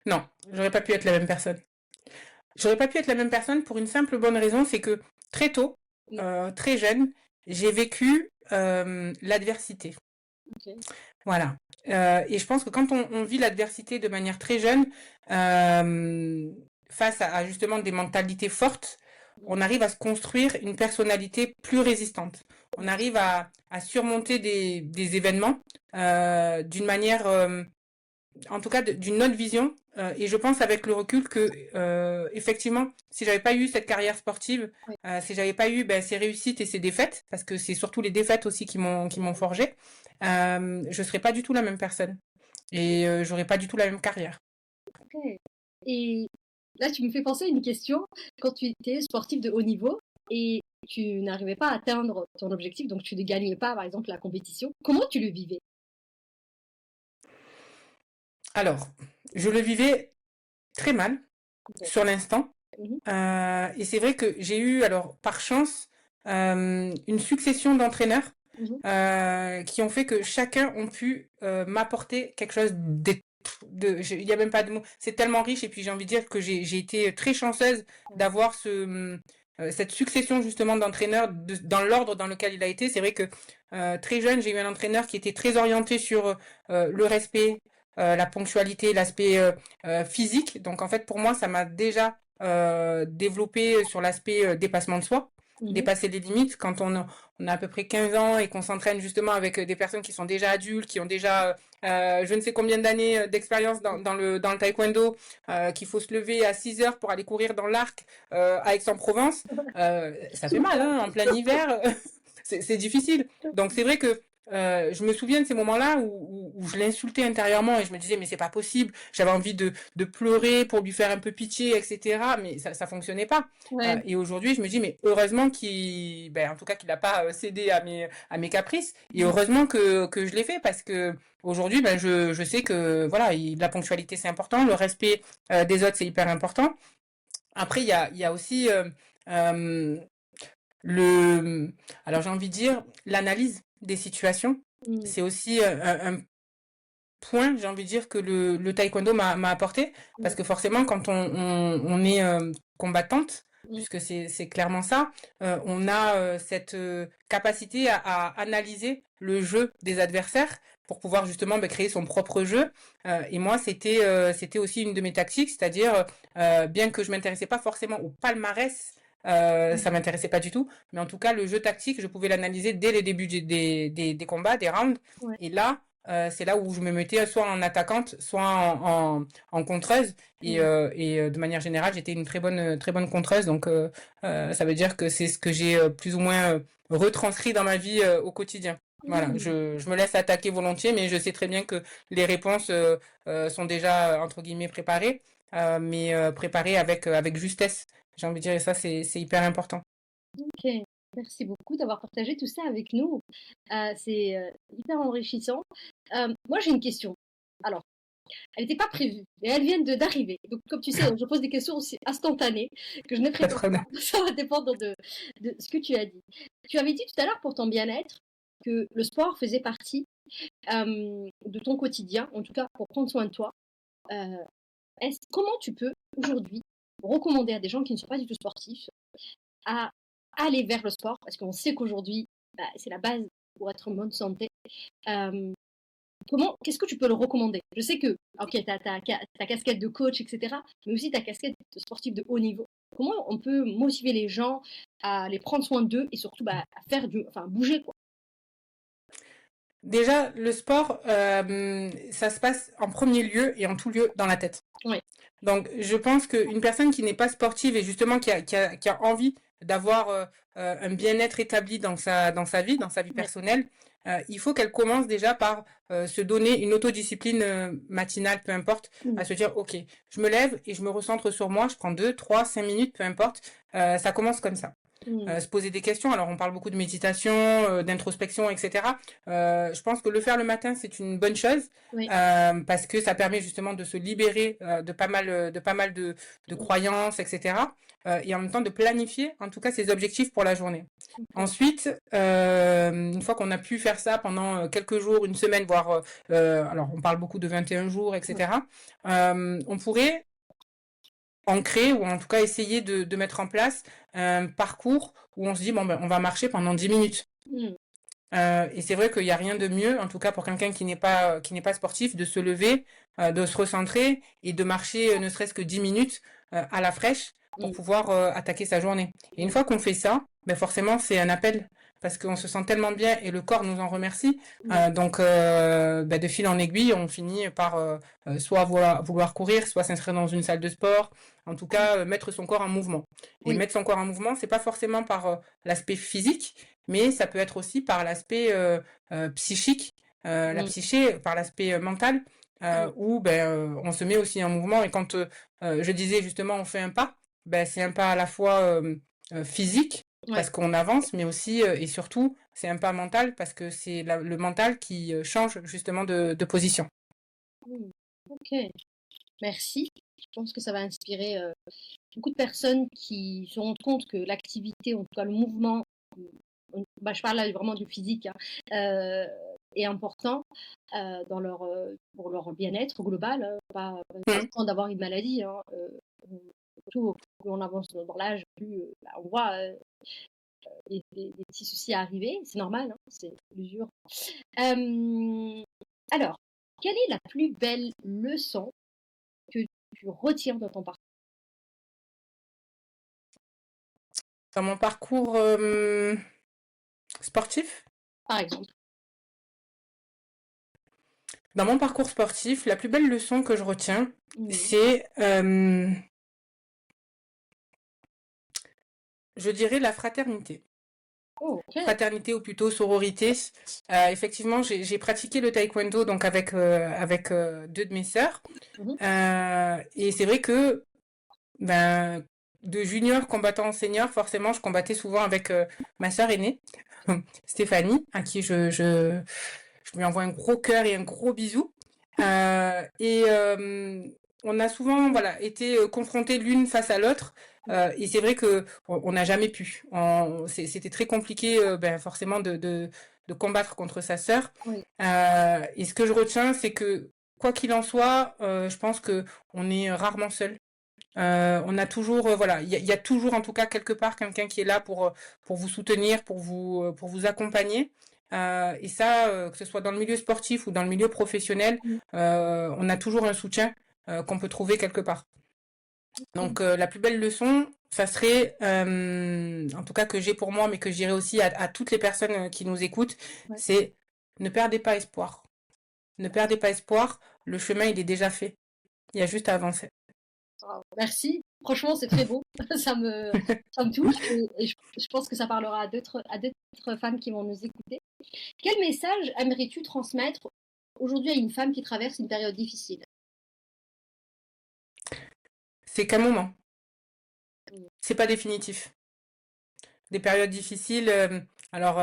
Non, j'aurais pas pu être la même personne. J'aurais pas pu être la même personne pour une simple bonne raison, c'est que très tôt, Mm. très jeune, j'ai vécu l'adversité. Ok. Voilà. Et je pense que quand on vit l'adversité de manière très jeune, face à justement des mentalités fortes, on arrive à se construire une personnalité plus résistante. On arrive à surmonter des événements d'une manière en tout cas d'une autre vision. Et je pense avec le recul que effectivement, si j'avais pas eu cette carrière sportive, Ouais. si j'avais pas eu ces réussites et ces défaites, parce que c'est surtout les défaites aussi qui m'ont forgé, je serais pas du tout la même personne et j'aurais pas du tout la même carrière. Ok. Et là, tu me fais penser à une question. Quand tu étais sportif de haut niveau et tu n'arrivais pas à atteindre ton objectif, donc tu ne gagnais pas, par exemple, la compétition, comment tu le vivais? Alors, je le vivais très mal Ok. sur l'instant. Mhm. Et c'est vrai que j'ai eu, alors par chance, une succession d'entraîneurs Mhm. qui ont fait que chacun ont pu m'apporter quelque chose il n'y a même pas de mots. C'est tellement riche et puis j'ai envie de dire que j'ai été très chanceuse Ouais. d'avoir cette succession justement d'entraîneurs dans l'ordre dans lequel il a été. C'est vrai que très jeune, j'ai eu un entraîneur qui était très orienté sur le respect, la ponctualité, l'aspect physique. Donc en fait, pour moi, ça m'a déjà développé sur l'aspect dépassement de soi, Mhm. dépasser les limites. Quand on a à peu près 15 ans et qu'on s'entraîne justement avec des personnes qui sont déjà adultes, qui ont déjà je ne sais combien d'années d'expérience dans le taekwondo, qu'il faut se lever à 6 heures pour aller courir dans l'arc à Aix-en-Provence, ça fait mal, hein, en plein hiver, c'est difficile. Donc c'est vrai que je me souviens de ces moments-là où je l'insultais intérieurement et je me disais mais c'est pas possible, j'avais envie de pleurer pour lui faire un peu pitié, etc. Mais ça fonctionnait pas. Ouais. Et aujourd'hui je me dis mais heureusement en tout cas qu'il n'a pas cédé à mes caprices et heureusement que je l'ai fait parce que aujourd'hui je sais que voilà la ponctualité c'est important, le respect des autres c'est hyper important. Après il y a aussi euh, le, alors j'ai envie de dire, l'analyse des situations, Mhm. c'est aussi un point, j'ai envie de dire, que le taekwondo m'a apporté, parce Mhm. que forcément, quand on est combattante, puisque c'est clairement ça. On a cette capacité à analyser le jeu des adversaires pour pouvoir justement créer son propre jeu. Et moi, c'était aussi une de mes tactiques, c'est-à-dire, bien que je m'intéressais pas forcément au palmarès, ça m'intéressait pas du tout, mais en tout cas, le jeu tactique, je pouvais l'analyser dès les débuts des combats, des rounds. Ouais. Et là, c'est là où je me mettais soit en attaquante, soit en contreuse. Et de manière générale, j'étais une très bonne contreuse. Donc, ça veut dire que c'est ce que j'ai plus ou moins retranscrit dans ma vie au quotidien. Voilà, je me laisse attaquer volontiers, mais je sais très bien que les réponses sont déjà, entre guillemets, préparées, mais préparées avec justesse. J'ai envie de dire, et ça, c'est hyper important. Ok, merci beaucoup d'avoir partagé tout ça avec nous. C'est hyper enrichissant. Moi, j'ai une question. Alors, elle n'était pas prévue, mais elles viennent d'arriver. Donc, comme tu sais, je pose des questions aussi instantanées que je n'ai Pas de préparées problème. pas. Ça va dépendre de ce que tu as dit. Tu avais dit tout à l'heure pour ton bien-être que le sport faisait partie de ton quotidien, en tout cas pour prendre soin de toi. Euh, Comment tu peux aujourd'hui recommander à des gens qui ne sont pas du tout sportifs à aller vers le sport, parce qu'on sait qu'aujourd'hui, c'est la base pour être en bonne santé. Euh, Qu'est-ce que tu peux le recommander? Je sais que, ok, tu as ta casquette de coach, etc., mais aussi ta casquette de sportif de haut niveau. Comment on peut motiver les gens à les prendre soin d'eux et surtout à faire enfin, bouger, quoi. Déjà, le sport, ça se passe en premier lieu et en tout lieu dans la tête. Ouais. Donc, je pense qu'une personne qui n'est pas sportive et justement qui a envie d'avoir un bien-être établi dans sa vie, dans sa vie Ouais. personnelle, il faut qu'elle commence déjà par se donner une autodiscipline matinale, peu importe, à se dire, OK, je me lève et je me recentre sur moi, je prends 2, 3, 5 minutes, peu importe, ça commence comme ça. Se poser des questions. Alors, on parle beaucoup de méditation, d'introspection, etc. Je pense que le faire le matin, c'est une bonne chose Oui. parce que ça permet justement de se libérer de pas mal de croyances, etc. Et en même temps de planifier, en tout cas, ses objectifs pour la journée. Ensuite, une fois qu'on a pu faire ça pendant quelques jours, une semaine, voire, alors on parle beaucoup de 21 jours, etc. On pourrait ancrer ou en tout cas essayer de mettre en place un parcours où on se dit bon ben on va marcher pendant 10 minutes. Et c'est vrai qu'il n'y a rien de mieux, en tout cas pour quelqu'un qui n'est pas sportif, de se lever, de se recentrer et de marcher ne serait-ce que 10 minutes à la fraîche pour pouvoir attaquer sa journée. Et une fois qu'on fait ça, ben forcément c'est un appel parce qu'on se sent tellement bien et le corps nous en remercie. Donc ben de fil en aiguille, on finit par soit vouloir courir, soit s'inscrire dans une salle de sport. En tout cas, mettre son corps en mouvement. Et mettre son corps en mouvement, c'est pas forcément par l'aspect physique, mais ça peut être aussi par l'aspect psychique, la psyché, par l'aspect mental, où on se met aussi en mouvement. Et quand je disais justement on fait un pas, c'est un pas à la fois physique, parce qu'on avance, mais aussi et surtout, c'est un pas mental, parce que c'est le mental qui change justement de position. Ok, merci. Je pense que ça va inspirer beaucoup de personnes qui se rendent compte que l'activité, en tout cas le mouvement, je parle là vraiment du physique, est important pour leur bien-être global, pas forcément d'avoir une maladie. Surtout plus on avance dans l'âge, plus on voit des petits soucis arriver. C'est normal, c'est l'usure. Alors, quelle est la plus belle leçon que tu retires de ton parcours? Dans mon parcours sportif, Par exemple. dans mon parcours sportif, la plus belle leçon que je retiens, c'est, je dirais, la fraternité. Oh, ok. Fraternité ou plutôt sororité. Effectivement, j'ai pratiqué le taekwondo donc avec deux de mes sœurs. Et c'est vrai que de junior combattant en senior, forcément, je combattais souvent avec ma sœur aînée, Stéphanie, à qui je lui envoie un gros cœur et un gros bisou. On a souvent été confrontés l'une face à l'autre. Et c'est vrai que on n'a jamais pu. C'était très compliqué, forcément, de combattre contre sa sœur. Oui. Et ce que je retiens, c'est que quoi qu'il en soit, je pense que on est rarement seul. On a toujours, voilà, il y a toujours en tout cas quelque part quelqu'un qui est là pour vous soutenir, pour vous accompagner. Et ça, que ce soit dans le milieu sportif ou dans le milieu professionnel, on a toujours un soutien qu'on peut trouver quelque part. Donc la plus belle leçon, ça serait, en tout cas que j'ai pour moi, mais que j'irai aussi à toutes les personnes qui nous écoutent, Ouais. c'est ne perdez pas espoir. Ne perdez pas espoir, le chemin il est déjà fait. Il y a juste à avancer. Wow, merci. Franchement, c'est très beau. Ça me touche et je pense que ça parlera à d'autres femmes qui vont nous écouter. Quel message aimerais-tu transmettre aujourd'hui à une femme qui traverse une période difficile? C'est qu'un moment. Mm. C'est pas définitif. Des périodes difficiles, alors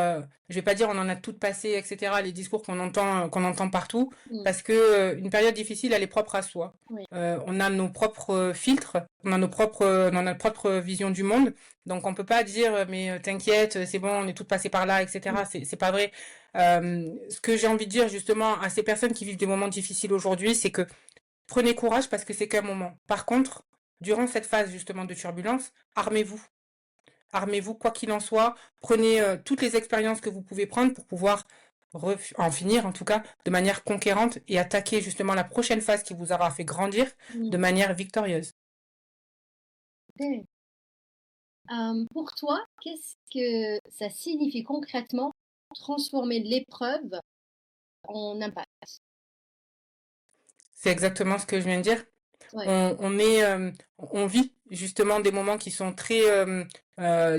je vais pas dire on en a toutes passé, etc. Les discours qu'on entend partout, parce que une période difficile, elle est propre à soi. Oui. On a nos propres filtres, on a notre propre vision du monde, donc on peut pas dire mais t'inquiète, c'est bon, on est toutes passées par là, etc. C'est pas vrai. Ce que j'ai envie de dire justement à ces personnes qui vivent des moments difficiles aujourd'hui, c'est que prenez courage parce que c'est qu'un moment. Par contre, durant cette phase justement de turbulence, armez-vous. Armez-vous, quoi qu'il en soit. Prenez toutes les expériences que vous pouvez prendre pour pouvoir en finir, en tout cas, de manière conquérante et attaquer justement la prochaine phase qui vous aura fait grandir de manière victorieuse. Okay. Pour toi, qu'est-ce que ça signifie concrètement transformer l'épreuve en impact? C'est exactement ce que je viens de dire. Ouais. On vit justement des moments qui sont très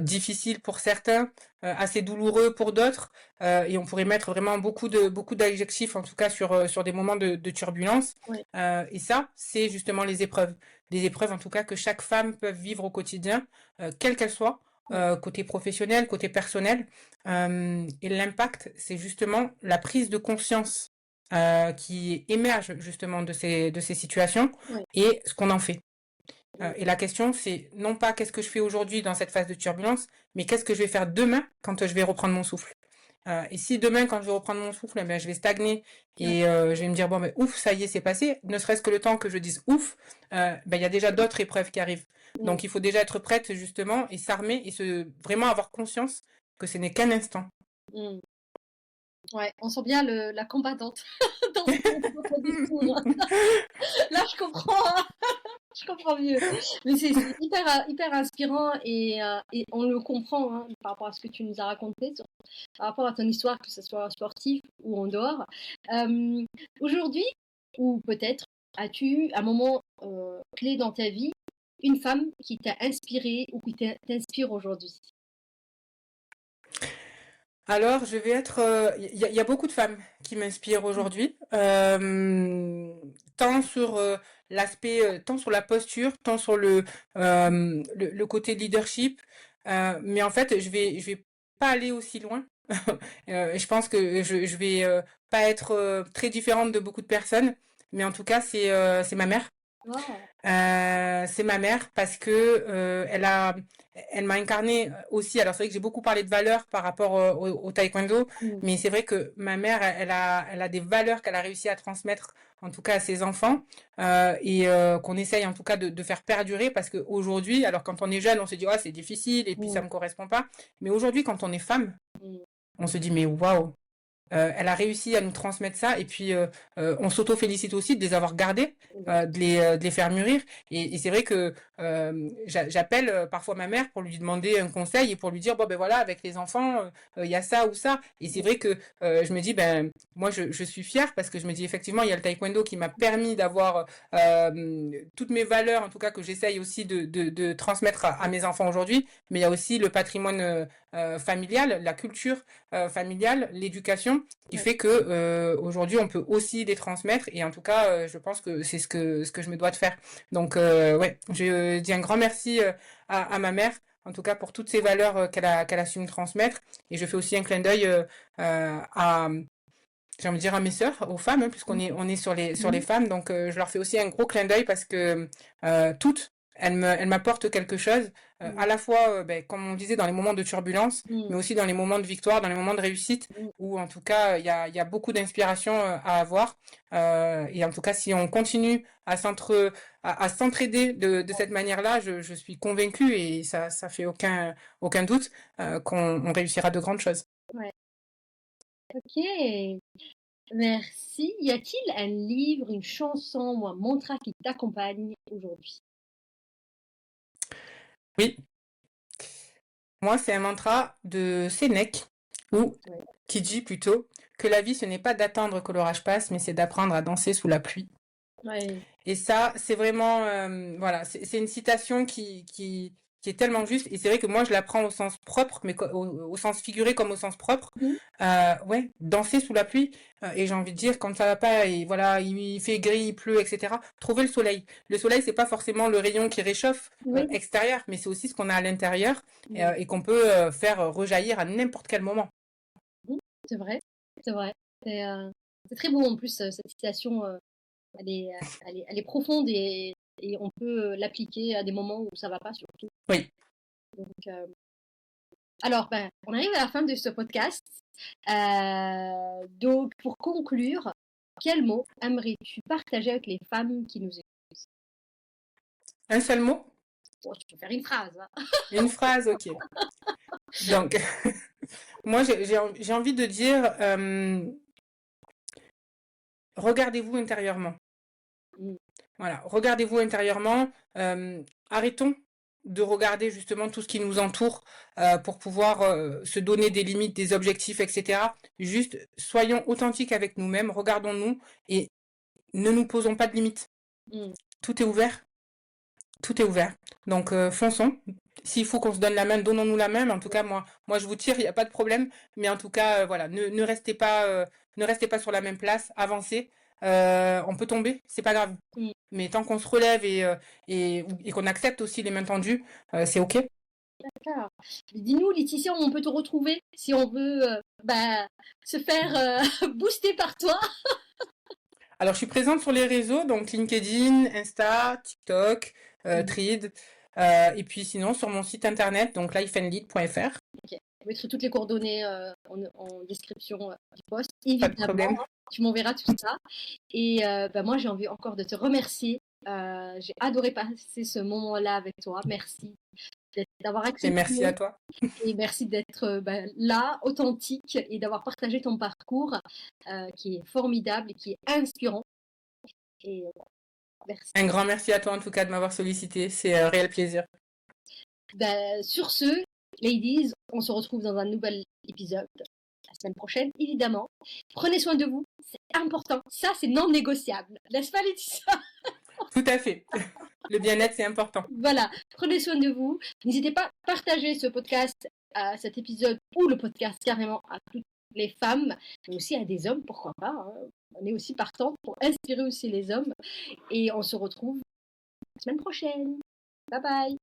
difficiles pour certains, assez douloureux pour d'autres, et on pourrait mettre vraiment beaucoup d'adjectifs, en tout cas sur des moments de turbulence. Ouais. Et ça, c'est justement les épreuves. Des épreuves, en tout cas, que chaque femme peut vivre au quotidien, quelle qu'elle soit, côté professionnel, côté personnel. Et l'impact, c'est justement la prise de conscience qui émerge justement de ces situations et ce qu'on en fait. Et la question, c'est non pas qu'est-ce que je fais aujourd'hui dans cette phase de turbulence, mais qu'est-ce que je vais faire demain quand je vais reprendre mon souffle. Et si demain, quand je vais reprendre mon souffle, ben, je vais stagner et je vais me dire, bon, ben, ouf, ça y est, c'est passé, ne serait-ce que le temps que je dise ouf, ben, il y a déjà d'autres épreuves qui arrivent. Donc, il faut déjà être prête, justement, et s'armer et vraiment avoir conscience que ce n'est qu'un instant. Ouais, on sent bien la combattante dans ton discours. Là, je comprends, hein. Je comprends mieux. Mais c'est hyper inspirant et on le comprend hein, par rapport à ce que tu nous as raconté, par rapport à ton histoire, que ce soit sportif ou en dehors. Aujourd'hui, ou peut-être, as-tu eu un moment clé dans ta vie, une femme qui t'a inspiré ou qui t'inspire aujourd'hui? Alors, je vais être. Il y a beaucoup de femmes qui m'inspirent aujourd'hui, tant sur l'aspect, tant sur la posture, tant sur le côté leadership. Mais en fait, je vais pas aller aussi loin. Je pense que je vais pas être très différente de beaucoup de personnes. Mais en tout cas, c'est ma mère. Wow. C'est ma mère parce que elle m'a incarné aussi. Alors c'est vrai que j'ai beaucoup parlé de valeurs par rapport au taekwondo, mais c'est vrai que ma mère, elle a des valeurs qu'elle a réussi à transmettre, en tout cas à ses enfants, et qu'on essaye en tout cas de faire perdurer parce qu'aujourd'hui, alors quand on est jeune, on se dit oh, c'est difficile et puis ça me correspond pas, mais aujourd'hui quand on est femme, on se dit mais waouh. Elle a réussi à nous transmettre ça et puis on s'auto-félicite aussi de les avoir gardés, de les faire mûrir. Et c'est vrai que j'appelle parfois ma mère pour lui demander un conseil et pour lui dire bon ben voilà avec les enfants il y a ça ou ça. Et c'est vrai que je me dis ben moi je suis fière parce que je me dis effectivement il y a le taekwondo qui m'a permis d'avoir toutes mes valeurs en tout cas que j'essaye aussi de transmettre à mes enfants aujourd'hui. Mais il y a aussi le patrimoine familial, la culture familiale, l'éducation, qui fait que aujourd'hui on peut aussi les transmettre et en tout cas je pense que c'est ce que je me dois de faire. Donc ouais, je dis un grand merci à ma mère en tout cas pour toutes ces valeurs qu'elle a su me transmettre et je fais aussi un clin d'œil à j'ai envie de dire à mes sœurs, aux femmes, hein, puisqu'on est sur les femmes, donc je leur fais aussi un gros clin d'œil parce que toutes, elle m'apporte quelque chose, à la fois, comme on disait, dans les moments de turbulence, mais aussi dans les moments de victoire, dans les moments de réussite, où en tout cas, il y a beaucoup d'inspiration à avoir. Et en tout cas, si on continue à s'entraider de cette manière-là, je suis convaincue et ça fait aucun doute qu'on réussira de grandes choses. Ouais. Ok, merci. Y a-t-il un livre, une chanson ou un mantra qui t'accompagne aujourd'hui? Oui, moi, c'est un mantra de Sénèque, ou Ouais. qui dit plutôt que la vie, ce n'est pas d'attendre que l'orage passe, mais c'est d'apprendre à danser sous la pluie. Ouais. Et ça, c'est vraiment, voilà, c'est une citation qui est tellement juste. Et c'est vrai que moi, je la prends au sens propre, mais au sens figuré comme au sens propre. Mhm. Ouais, danser sous la pluie. Et j'ai envie de dire, quand ça va pas, et voilà, il fait gris, il pleut, etc. Trouver le soleil. Le soleil, c'est pas forcément le rayon qui réchauffe Oui, extérieur, mais c'est aussi ce qu'on a à l'intérieur mhm. et qu'on peut faire rejaillir à n'importe quel moment. Mhm. C'est vrai, c'est vrai. C'est très beau en plus, cette citation, elle est profonde et on peut l'appliquer à des moments où ça va pas surtout. Oui. Donc, alors, ben, on arrive à la fin de ce podcast. Donc, pour conclure, quel mot aimerais-tu partager avec les femmes qui nous écoutent? Un seul mot? Bon, tu peux faire une phrase, hein. Une phrase, ok. Donc, moi, j'ai envie de dire, regardez-vous intérieurement. Mm. Voilà, regardez-vous intérieurement. Arrêtons de regarder justement tout ce qui nous entoure pour pouvoir se donner des limites, des objectifs, etc. Juste soyons authentiques avec nous-mêmes, regardons-nous et ne nous posons pas de limites. Mm. Tout est ouvert, tout est ouvert. Donc fonçons. S'il faut qu'on se donne la main, donnons-nous la main. Mais en tout cas, moi je vous tire, il n'y a pas de problème. Mais en tout cas, voilà, ne restez pas sur la même place, avancez. On peut tomber, c'est pas grave. Mm. Mais tant qu'on se relève et qu'on accepte aussi les mains tendues, c'est OK. D'accord. Dis-nous, Laetitia, où on peut te retrouver si on veut bah, se faire booster par toi. Alors, je suis présente sur les réseaux, donc LinkedIn, Insta, TikTok, Mm. Thread, et puis sinon sur mon site internet, donc lifeandlead.fr. Ok. Je mettrai toutes les coordonnées en description du post, Pas de évidemment, problème. hein. Tu m'enverras tout ça. Et bah, moi, j'ai envie encore de te remercier. J'ai adoré passer ce moment-là avec toi. Merci d'avoir Et merci à accepté toi. et merci d'être bah, là, authentique et d'avoir partagé ton parcours qui est formidable et qui est inspirant. Et merci. Un grand merci à toi en tout cas de m'avoir sollicité. C'est un réel plaisir. Bah, sur ce, ladies, on se retrouve dans un nouvel épisode la semaine prochaine, évidemment. Prenez soin de vous, c'est important. Ça, c'est non négociable. N'est-ce pas, Laetitia? Tout à fait. Le bien-être, c'est important. Voilà, prenez soin de vous. N'hésitez pas à partager ce podcast, cet épisode ou le podcast carrément à toutes les femmes, mais aussi à des hommes, pourquoi pas, hein. On est aussi partant pour inspirer aussi les hommes. Et on se retrouve la semaine prochaine. Bye bye.